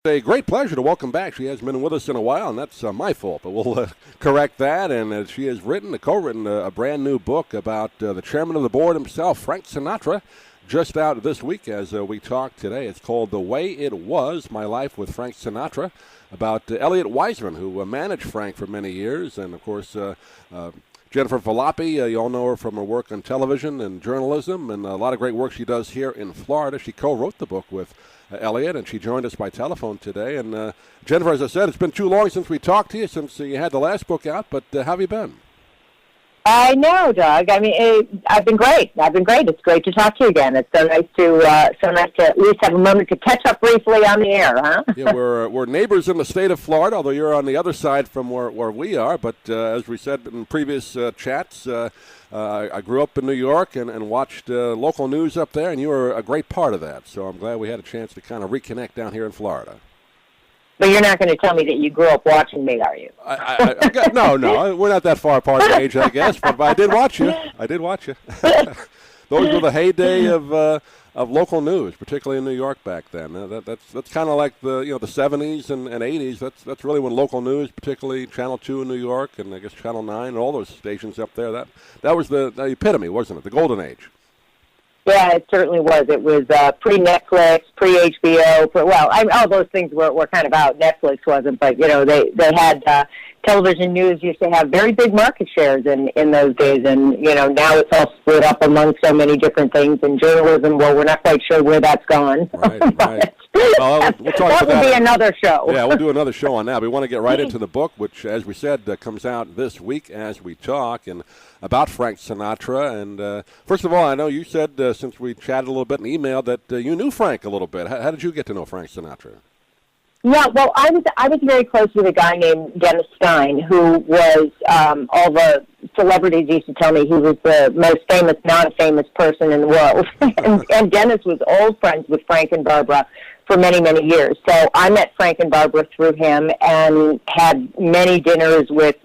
A great pleasure to welcome back. She hasn't been with us in a while, and that's my fault, but we'll correct that. And she has co-written a brand new book about the chairman of the board himself, Frank Sinatra, just out this week as we talk today. It's called The Way It Was, My Life with Frank Sinatra, about Elliot Wiseman, who managed Frank for many years, and, of course, Jennifer Valoppi, you all know her from her work on television and journalism, and a lot of great work she does here in Florida. She co-wrote the book with Elliot, and she joined us by telephone today. And Jennifer, as I said, it's been too long since we talked to you, since you had the last book out, but how have you been? I know, Doug. I mean, I've been great. It's great to talk to you again. It's so nice to at least have a moment to catch up briefly on the air, huh? Yeah, we're neighbors in the state of Florida, although you're on the other side from where we are. But as we said in previous chats, I grew up in New York and watched local news up there, and you were a great part of that. So I'm glad we had a chance to kind of reconnect down here in Florida. But you're not going to tell me that you grew up watching me, are you? No, we're not that far apart in age, I guess. But I did watch you. Those were the heyday of local news, particularly in New York back then. That's kind of like the 70s and 80s. That's really when local news, particularly Channel 2 in New York, and I guess Channel 9 and all those stations up there. That was the epitome, wasn't it? The golden age. Yeah, it certainly was. It was pre-Netflix, pre-HBO. All those things were kind of out. Netflix wasn't, but, they had television news used to have very big market shares in those days. And, now it's all split up among so many different things. And journalism, well, we're not quite sure where that's gone. Right. Well, we'll talk that will be another show. Yeah, we'll do another show on that. We want to get right into the book, which, as we said, comes out this week as we talk, and about Frank Sinatra. And first of all, I know you said, since we chatted a little bit in email, that you knew Frank a little bit. How did you get to know Frank Sinatra? Yeah, well, I was very close with a guy named Dennis Stein, who was all the celebrities used to tell me he was the most famous non-famous person in the world. and Dennis was old friends with Frank and Barbara for many, many years. So I met Frank and Barbara through him and had many dinners with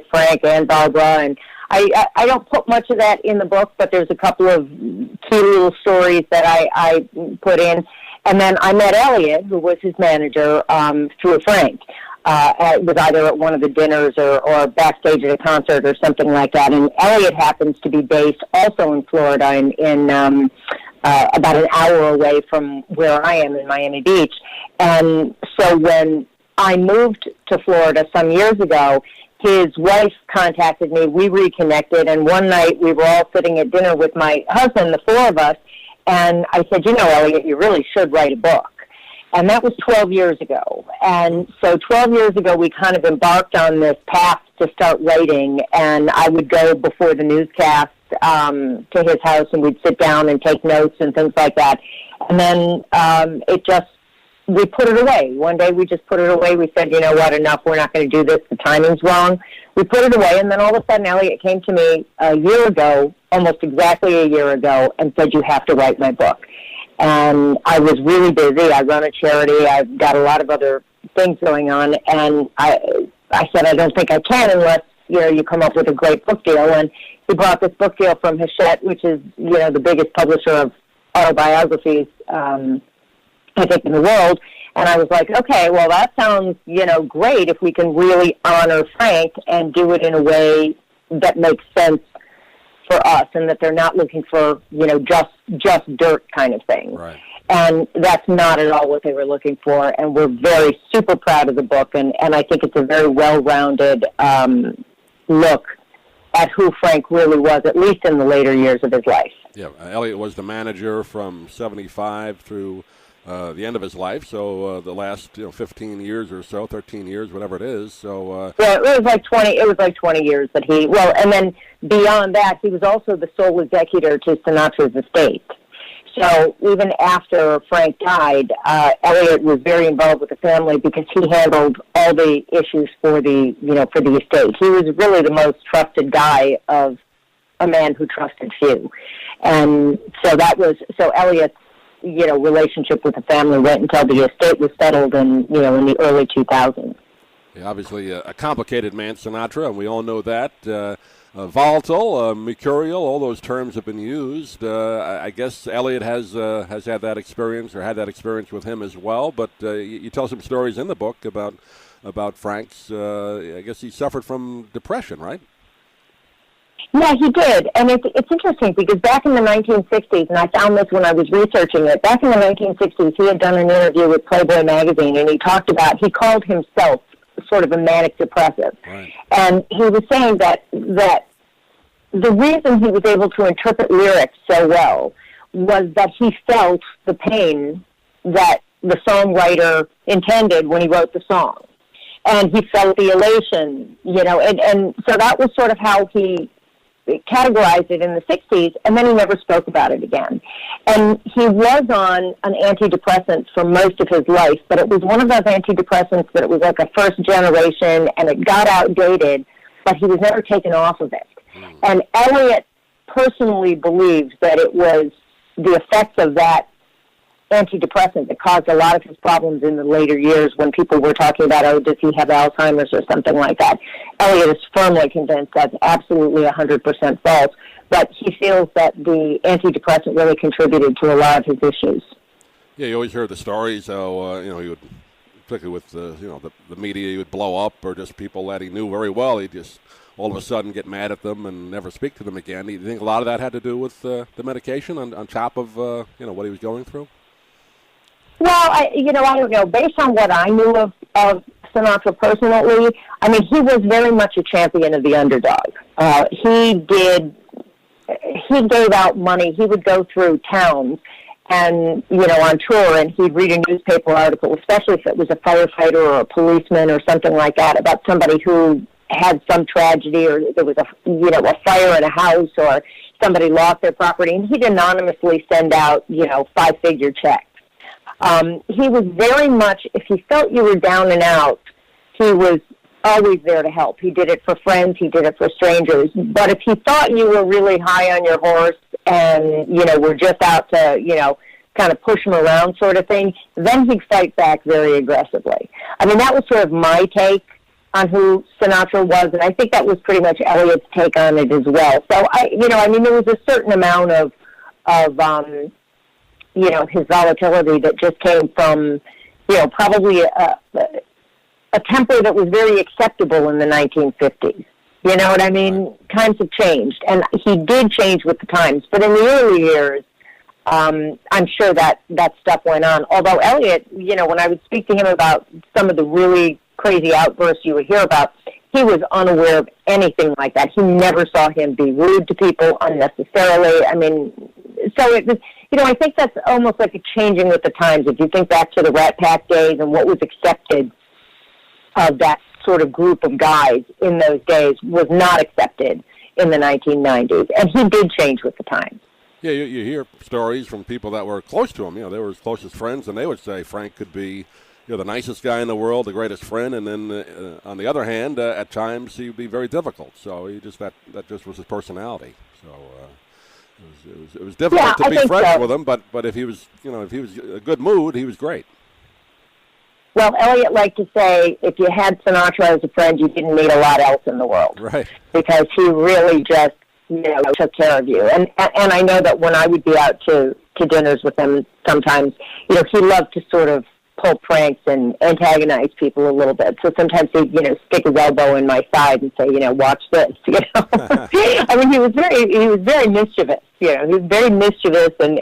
Frank and Barbara. And I don't put much of that in the book, but there's a couple of key little stories that I put in. And then I met Elliot, who was his manager, through Frank. It was either at one of the dinners or backstage at a concert or something like that. And Elliot happens to be based also in Florida, in about an hour away from where I am in Miami Beach. And so when I moved to Florida some years ago, his wife contacted me. We reconnected, and one night we were all sitting at dinner with my husband, the four of us, and I said, Elliot, you really should write a book. And that was 12 years ago. And so 12 years ago, we kind of embarked on this path to start writing, and I would go before the newscast to his house, and we'd sit down and take notes and things like that. And then we put it away. One day we just put it away. We said, enough. We're not going to do this. The timing's wrong. We put it away, and then all of a sudden Elliot came to me a year ago, almost exactly a year ago, and said, you have to write my book. And I was really busy. I run a charity. I've got a lot of other things going on, and I said, I don't think I can unless, you come up with a great book deal. And he brought this book deal from Hachette, which is, the biggest publisher of autobiographies, I think, in the world. And I was like, okay, well, that sounds, great if we can really honor Frank and do it in a way that makes sense for us and that they're not looking for, just dirt kind of thing. Right. And that's not at all what they were looking for. And we're very super proud of the book. And I think it's a very well-rounded look at who Frank really was, at least in the later years of his life. Yeah, Elliot was the manager from 75 through the end of his life, so the last 15 years or so, 13 years, whatever it is. So yeah, it was like 20. It was like 20 years that he. Well, and then beyond that, he was also the sole executor to Sinatra's estate. So even after Frank died, Elliot was very involved with the family because he handled all the issues for the for the estate. He was really the most trusted guy of a man who trusted few, and so Elliot's relationship with the family went until the estate was settled in the early 2000s. Yeah, obviously a complicated man, Sinatra, and we all know that. volatile, mercurial. All those terms have been used. I guess Elliot has had that experience, or had that experience with him as well. But you tell some stories in the book about Frank's. I guess he suffered from depression, right? Yeah, he did. And it's interesting because back in the 1960s, and I found this when I was researching it, back in the 1960s, he had done an interview with Playboy magazine, and he called himself sort of a manic depressive. Right. And he was saying that the reason he was able to interpret lyrics so well was that he felt the pain that the songwriter intended when he wrote the song. And he felt the elation, and so that was sort of how he categorized it in the 60s, and then he never spoke about it again. And he was on an antidepressant for most of his life, but it was one of those antidepressants that it was like a first generation, and it got outdated, but he was never taken off of it. And Elliot personally believes that it was the effects of that antidepressant that caused a lot of his problems in the later years when people were talking about, oh, does he have Alzheimer's or something like that. Elliot is firmly convinced that's absolutely 100% false, but he feels that the antidepressant really contributed to a lot of his issues. Yeah, you always hear the stories how, he would, particularly with the media, he would blow up, or just people that he knew very well, he'd just all of a sudden get mad at them and never speak to them again. Do you think a lot of that had to do with the medication on top of, what he was going through? Well, I don't know. Based on what I knew of Sinatra personally, I mean, he was very much a champion of the underdog. He gave out money. He would go through towns and, on tour, and he'd read a newspaper article, especially if it was a firefighter or a policeman or something like that, about somebody who had some tragedy, or there was a fire in a house, or somebody lost their property, and he'd anonymously send out, 5-figure checks. He was very much, if he felt you were down and out, he was always there to help. He did it for friends, he did it for strangers. But if he thought you were really high on your horse and, were just out to, kind of push him around sort of thing, then he'd fight back very aggressively. I mean, that was sort of my take on who Sinatra was, and I think that was pretty much Elliot's take on it as well. So, there was a certain amount of his volatility that just came from, probably a temper that was very acceptable in the 1950s. You know what I mean? Times have changed, and he did change with the times. But in the early years, I'm sure that stuff went on. Although Elliot, when I would speak to him about some of the really crazy outbursts you would hear about, he was unaware of anything like that. He never saw him be rude to people unnecessarily. I mean, so it was, I think that's almost like a changing with the times. If you think back to the Rat Pack days and what was accepted of that sort of group of guys in those days was not accepted in the 1990s. And he did change with the times. Yeah, you hear stories from people that were close to him. They were his closest friends, and they would say Frank could be the nicest guy in the world, the greatest friend, and then on the other hand, at times he would be very difficult. So that just was his personality. So it was difficult to be friends with him. But if he was if he was a good mood, he was great. Well, Elliot liked to say, if you had Sinatra as a friend, you didn't need a lot else in the world. Right. Because he really just took care of you. And I know that when I would be out to dinners with him, sometimes he loved to sort of pull pranks and antagonize people a little bit. So sometimes he'd, stick his elbow in my side and say, watch this, I mean, he was very mischievous, he was very mischievous and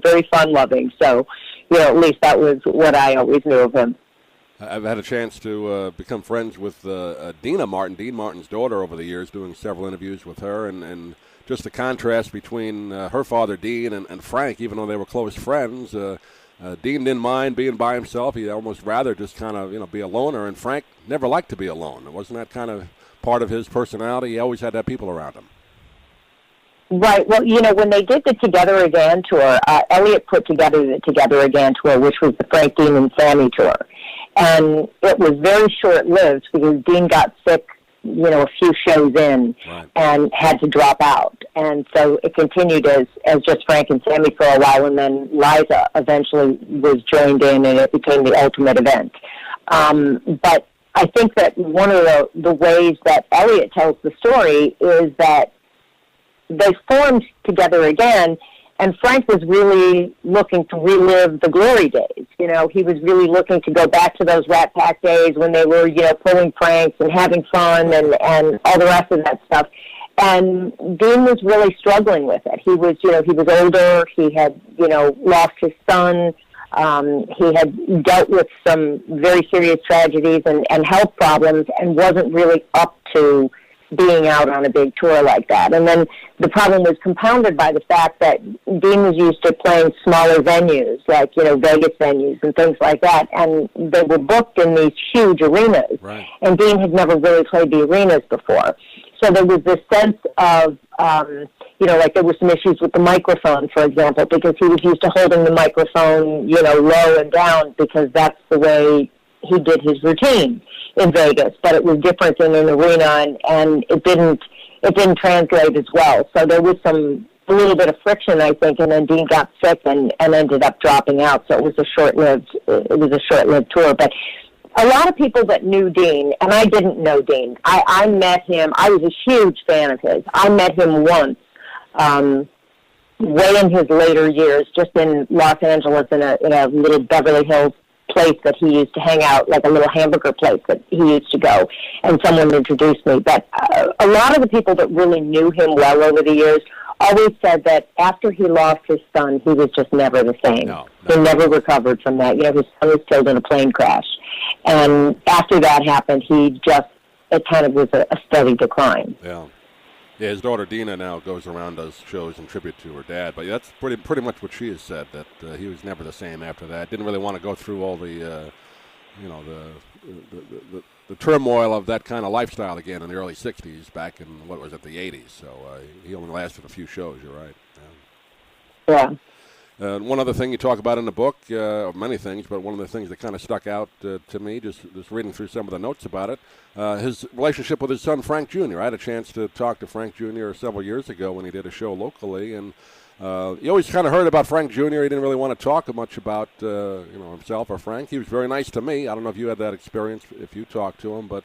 very fun-loving. So, at least that was what I always knew of him. I've had a chance to become friends with Dean Martin's daughter, over the years, doing several interviews with her, and just the contrast between her father, Dean, and Frank, even though they were close friends. Dean didn't mind being by himself. He'd almost rather just kind of, be a loner, and Frank never liked to be alone. Wasn't that kind of part of his personality? He always had to have people around him. Right. Well, when they did the Together Again tour, Elliot put together the Together Again tour, which was the Frank, Dean, and Sammy tour. And it was very short-lived because Dean got sick, a few shows in, right, and had to drop out. And so it continued as just Frank and Sammy for a while, and then Liza eventually was joined in, and it became the ultimate event. But I think that one of the ways that Elliot tells the story is that they formed together again, and Frank was really looking to relive the glory days. He was really looking to go back to those Rat Pack days when they were, pulling pranks and having fun and all the rest of that stuff. And Dean was really struggling with it. He was older. He had, lost his son. He had dealt with some very serious tragedies and health problems and wasn't really up to being out on a big tour like that. And then the problem was compounded by the fact that Dean was used to playing smaller venues, like, Vegas venues and things like that, and they were booked in these huge arenas. Right. And Dean had never really played the arenas before. So there was this sense of, like there were some issues with the microphone, for example, because he was used to holding the microphone, low and down because that's the way he did his routine in Vegas, but it was different in an arena, and it didn't translate as well. So there was a little bit of friction, I think, and then Dean got sick and ended up dropping out. So it was a short-lived tour. But a lot of people that knew Dean, and I didn't know Dean. I met him. I was a huge fan of his. I met him once, way in his later years, just in Los Angeles in a little Beverly Hills place that he used to hang out, like a little hamburger place that he used to go, and someone introduced me. But a lot of the people that really knew him well over the years always said that after he lost his son, he was just never the same. No. He never recovered from that. His son was killed in a plane crash. And after that happened, it kind of was a steady decline. Yeah. Yeah, his daughter Dina now goes around, does shows in tribute to her dad, but that's pretty much what she has said, that he was never the same after that. Didn't really want to go through all the turmoil of that kind of lifestyle again in the early '60s, back in the '80s. So he only lasted a few shows. You're right. Yeah. One other thing you talk about in the book, many things, but one of the things that kind of stuck out to me, just reading through some of the notes about it, his relationship with his son Frank Jr. I had a chance to talk to Frank Jr. several years ago when he did a show locally, and you always kind of heard about Frank Jr. He didn't really want to talk much about himself or Frank. He was very nice to me. I don't know if you had that experience, if you talked to him, but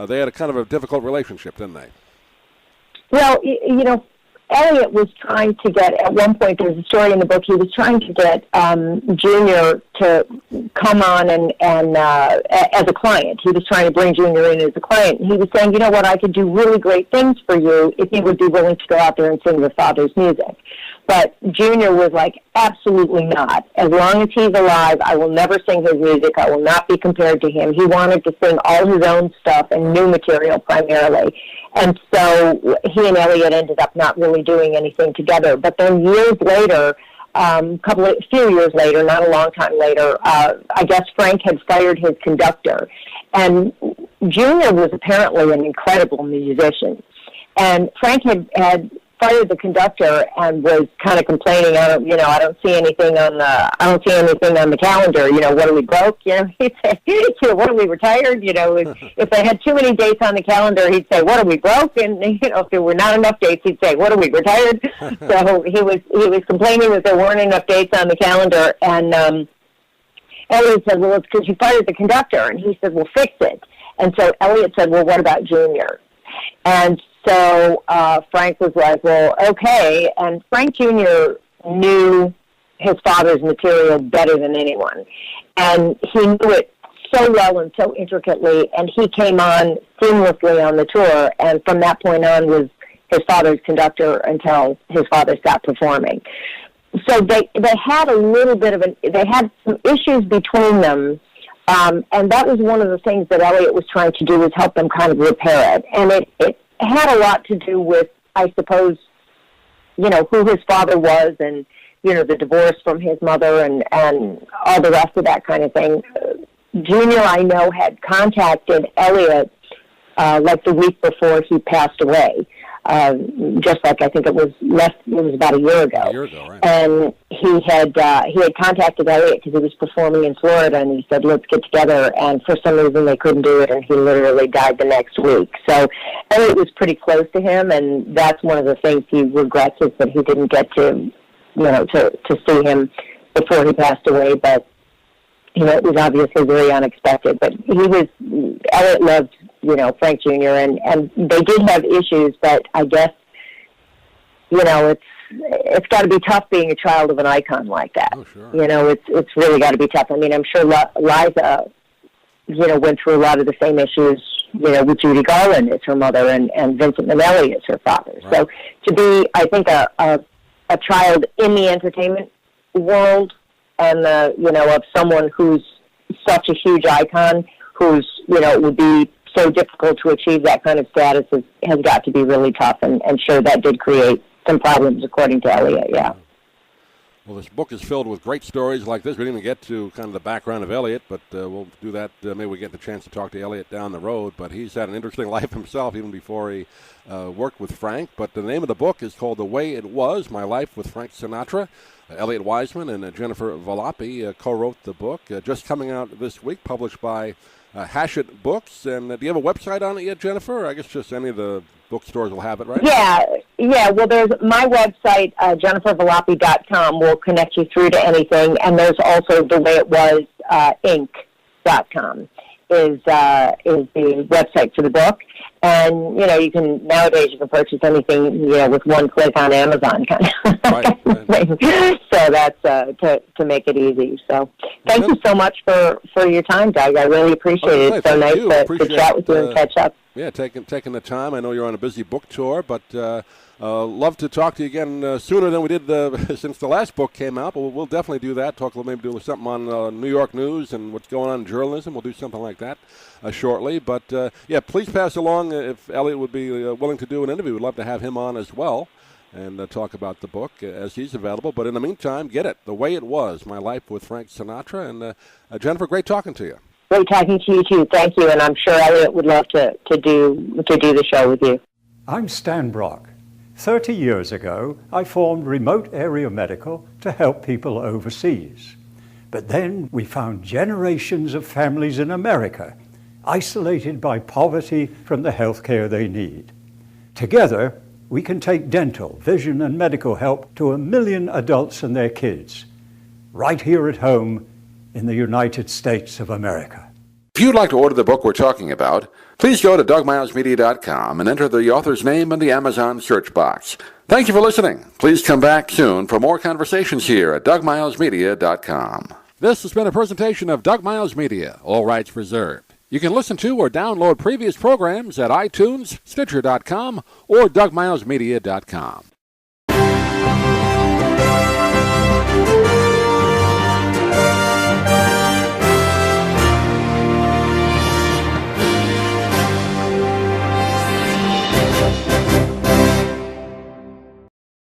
they had a kind of a difficult relationship, didn't they? Well, Elliot was trying to get, at one point, there's a story in the book, he was trying to get Junior to come on and as a client. He was trying to bring Junior in as a client. And he was saying, you know what, I could do really great things for you if you would be willing to go out there and sing your father's music. But Junior was like, absolutely not. As long as he's alive, I will never sing his music. I will not be compared to him. He wanted to sing all his own stuff and new material primarily. And so he and Elliot ended up not really doing anything together. But then years later, a few years later, not a long time later, I guess Frank had fired his conductor. And Junior was apparently an incredible musician. And Frank had fired the conductor and was kind of complaining, I don't see anything on the calendar. What are we broke? He'd say, what are we retired? If they had too many dates on the calendar, he'd say, what are we broke? And if there were not enough dates, he'd say, what are we retired? So he was complaining that there weren't enough dates on the calendar, and Elliot said, well, it's because you fired the conductor, and he said, well, fix it. And so Elliot said, well, what about Junior? And so Frank was like, well, okay. And Frank Jr. knew his father's material better than anyone. And he knew it so well and so intricately, and he came on seamlessly on the tour, and from that point on was his father's conductor until his father stopped performing. So they had a little bit of they had some issues between them, and that was one of the things that Elliot was trying to do, was help them kind of repair it. And it had a lot to do with, I suppose, who his father was, and, the divorce from his mother and all the rest of that kind of thing. Junior, I know, had contacted Elliot like the week before he passed away. Just like I think it was about a year ago. Right. And he had contacted Elliot because he was performing in Florida, and he said, let's get together, and for some reason they couldn't do it, and he literally died the next week. So Elliot was pretty close to him, and that's one of the things he regrets, is that he didn't get to see him before he passed away. But it was obviously very unexpected. But Elliot loved, Frank Jr., and they did have issues, but I guess, it's got to be tough being a child of an icon like that. Oh, sure. It's really got to be tough. I mean, I'm sure Liza, went through a lot of the same issues, with Judy Garland as her mother and Vincent Minnelli as her father. Right. So to be, I think, a child in the entertainment world and, of someone who's such a huge icon, who's, it would be so difficult to achieve that kind of status has got to be really tough. And sure, that did create some problems, according to Elliot, yeah. Well, this book is filled with great stories like this. We didn't even get to kind of the background of Elliot, but we'll do that. Maybe we get the chance to talk to Elliot down the road. But he's had an interesting life himself, even before he worked with Frank. But the name of the book is called The Way It Was, My Life with Frank Sinatra. Elliot Wiseman and Jennifer Valoppi co-wrote the book. Just coming out this week, published by Hachette Books. And do you have a website on it yet, Jennifer? I guess just any of the bookstores will have it, right? Yeah. Well, there's my website, jennifervaloppi.com, will connect you through to anything. And there's also The Way It Was, Inc.com is the website for the book. And, nowadays you can purchase anything, with one click on Amazon kind of right. thing. So that's to make it easy. So thank you so much for your time, Doug. I really appreciate it. It's so nice to chat with you and catch up. Yeah, taking the time. I know you're on a busy book tour, but love to talk to you again sooner than we did since the last book came out. But we'll definitely do that. Maybe do something on New York news and what's going on in journalism. We'll do something like that shortly. But please pass along if Elliot would be willing to do an interview. We'd love to have him on as well and talk about the book as he's available. But in the meantime, get it. The Way It Was, My Life with Frank Sinatra. And Jennifer, great talking to you. Great talking to you, too. Thank you. And I'm sure Elliot would love to do the show with you. I'm Stan Brock. 30 years ago, I formed Remote Area Medical to help people overseas. But then we found generations of families in America isolated by poverty from the health care they need. Together, we can take dental, vision, and medical help to 1 million adults and their kids, right here at home in the United States of America. If you'd like to order the book we're talking about, please go to DougMilesMedia.com and enter the author's name in the Amazon search box. Thank you for listening. Please come back soon for more conversations here at DougMilesMedia.com. This has been a presentation of Doug Miles Media, all rights reserved. You can listen to or download previous programs at iTunes, Stitcher.com, or DougMilesMedia.com.